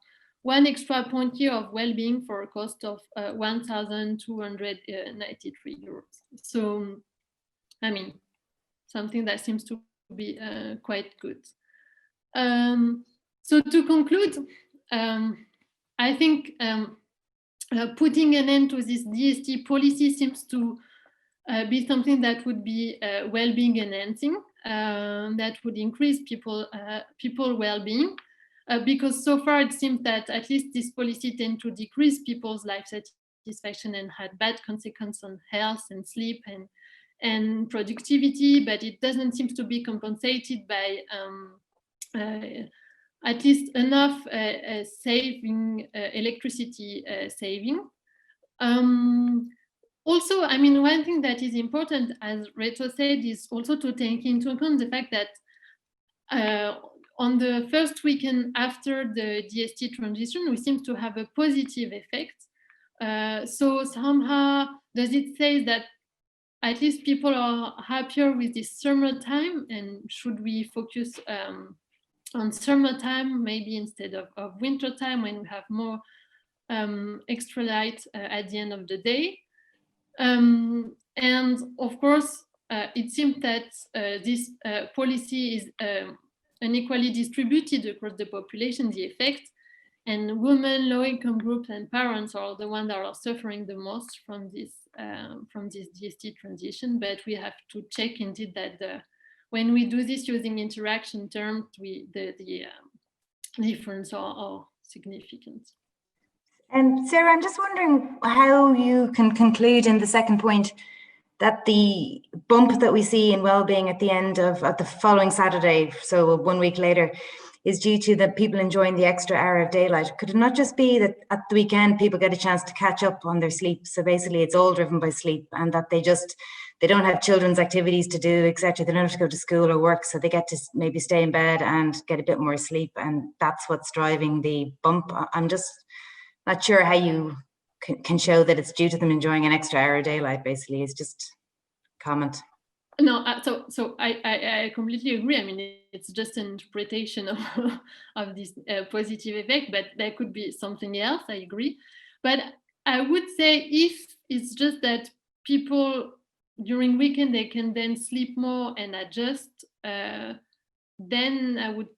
S1: 1 extra point year of well-being for a cost of 1,293 euros. So, I mean, something that seems to be quite good. So to conclude, I think putting an end to this DST policy seems to be something that would be well-being enhancing, that would increase people well-being, because so far it seems that at least this policy tends to decrease people's life satisfaction and had bad consequences on health and sleep and productivity, but it doesn't seem to be compensated by at least enough saving electricity saving. Also, I mean, one thing that is important, as Reto said, is also to take into account the fact that on the first weekend after the DST transition, we seem to have a positive effect. So somehow, does it say that at least people are happier with this summertime, and should we focus on summertime maybe instead of winter time when we have more extra light at the end of the day? And of course, it seems that this policy is unequally distributed across the population, the effect, and women, low-income groups, and parents are the ones that are suffering the most from this DST transition. But we have to check indeed that when we do this using interaction terms, the difference are significant.
S6: And Sarah, I'm just wondering how you can conclude in the second point that the bump that we see in well-being at the end of the following Saturday, so 1 week later, is due to the people enjoying the extra hour of daylight. Could it not just be that at the weekend people get a chance to catch up on their sleep? So basically it's all driven by sleep, and that they don't have children's activities to do, etc. They don't have to go to school or work, so they get to maybe stay in bed and get a bit more sleep, and that's what's driving the bump. I'm just not sure how you can show that it's due to them enjoying an extra hour of daylight. Basically, it's just a comment.
S1: No, so I completely agree. I mean, it's just an interpretation of this positive effect, but there could be something else. I agree, but I would say if it's just that people during weekend they can then sleep more and adjust, then I would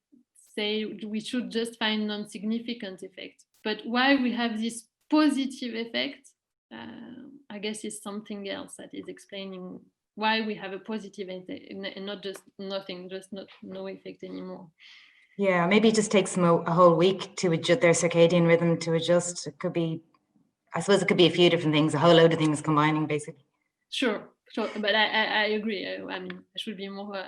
S1: say we should just find non-significant effects. But why we have this positive effect, I guess is something else that is explaining why we have a positive effect and not just nothing, just no effect anymore.
S6: Yeah, maybe it just takes them a whole week to adjust their circadian rhythm to adjust. It could be, I suppose it could be a few different things, a whole load of things combining basically.
S1: Sure, but I agree. I mean, I should be more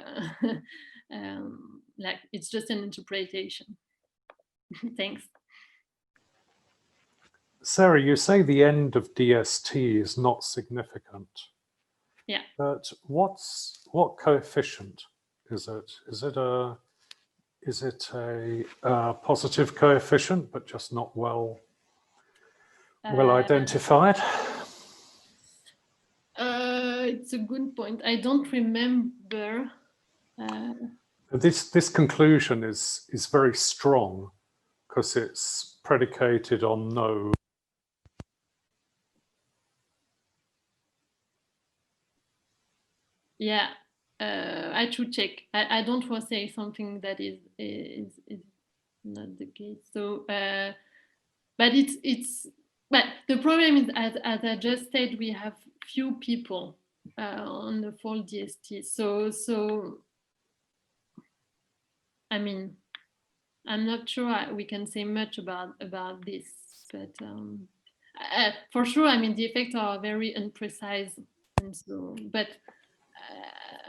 S1: like it's just an interpretation. Thanks.
S4: Sarah, you say the end of DST is not significant.
S1: Yeah.
S4: But what coefficient is it? Is it a positive coefficient, but just not well identified?
S1: It's a good point. I don't remember.
S4: This conclusion is very strong because it's predicated on no.
S1: Yeah, I should check. I don't want to say something that is not the case. So, but but the problem is, as I just said, we have few people on the full DST. So I mean, I'm not sure we can say much about this, but for sure, I mean, the effects are very imprecise, and so, but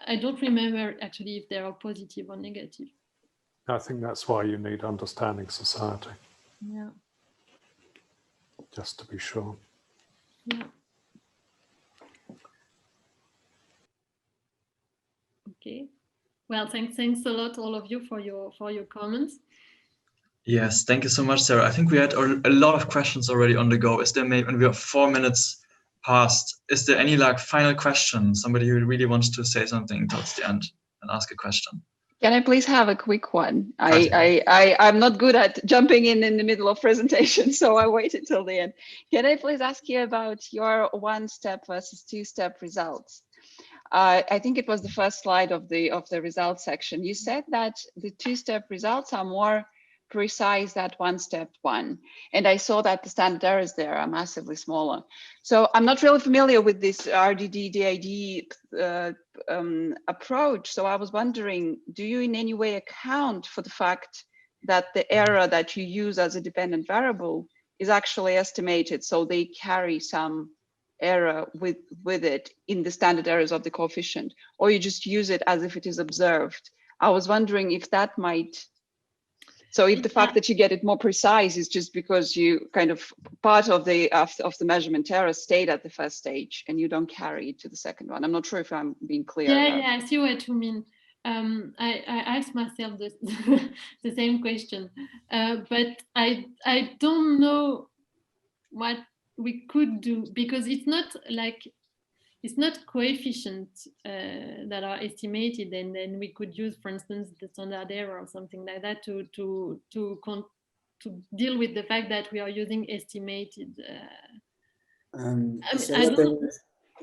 S1: I don't remember actually if they are positive or negative.
S4: I think that's why you need understanding society.
S1: Yeah.
S4: Just to be sure.
S1: Yeah. Okay. Well, thanks a lot, all of you, for your comments.
S5: Yes, thank you so much, Sarah. I think we had a lot of questions already on the go. Is there maybe, and we are 4 minutes past, is there any like final question? Somebody who really wants to say something towards the end and ask a question?
S7: Can I please have a quick one? I'm not good at jumping in the middle of presentation, so I waited till the end. Can I please ask you about your 1-step versus 2-step results? I think it was the first slide of the results section. You said that the 2-step results are more precise than 1-step one. And I saw that the standard errors there are massively smaller. So I'm not really familiar with this RDD, DID approach. So I was wondering, do you in any way account for the fact that the error that you use as a dependent variable is actually estimated, so they carry some error with it in the standard errors of the coefficient, or you just use it as if it is observed? I was wondering if that might, so if the fact that you get it more precise is just because you kind of part of the measurement error stayed at the first stage and you don't carry it to the second one. I'm not sure if I'm being clear.
S1: Yeah, I see what you mean. I asked myself the same question, but I don't know what we could do, because it's not coefficients that are estimated, and then we could use, for instance, the standard error or something like that to deal with the fact that we are using estimated.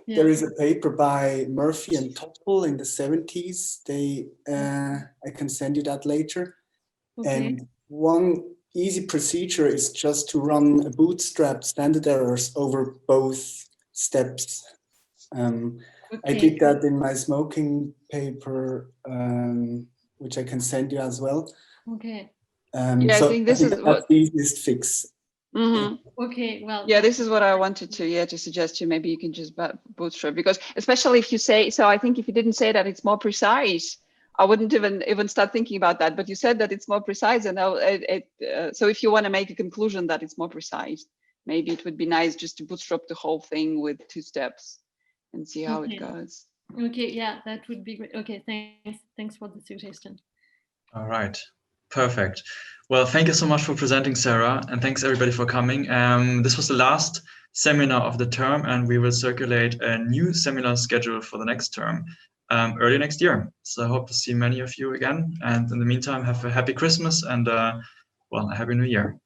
S3: There is a paper by Murphy and Topol in the 70s. I can send you that later. Okay. And one easy procedure is just to run a bootstrap standard errors over both steps. Okay. I did that in my smoking paper, which I can send you as well.
S1: Okay.
S7: Yeah, so I think this is
S3: what the easiest fix.
S7: Mm-hmm.
S1: Okay, well.
S7: Yeah, this is what I wanted to suggest you. Maybe you can just bootstrap, because especially if you say, so I think if you didn't say that it's more precise, I wouldn't even start thinking about that. But you said that it's more precise, and so if you want to make a conclusion that it's more precise, maybe it would be nice just to bootstrap the whole thing with 2 steps and see how it goes.
S1: Okay, yeah, that would be great. Okay, thanks for the suggestion.
S5: All right, perfect. Well, thank you so much for presenting, Sarah, and thanks everybody for coming. This was the last seminar of the term, and we will circulate a new seminar schedule for the next term early next year. So I hope to see many of you again. And in the meantime, have a happy Christmas and well, a happy New Year.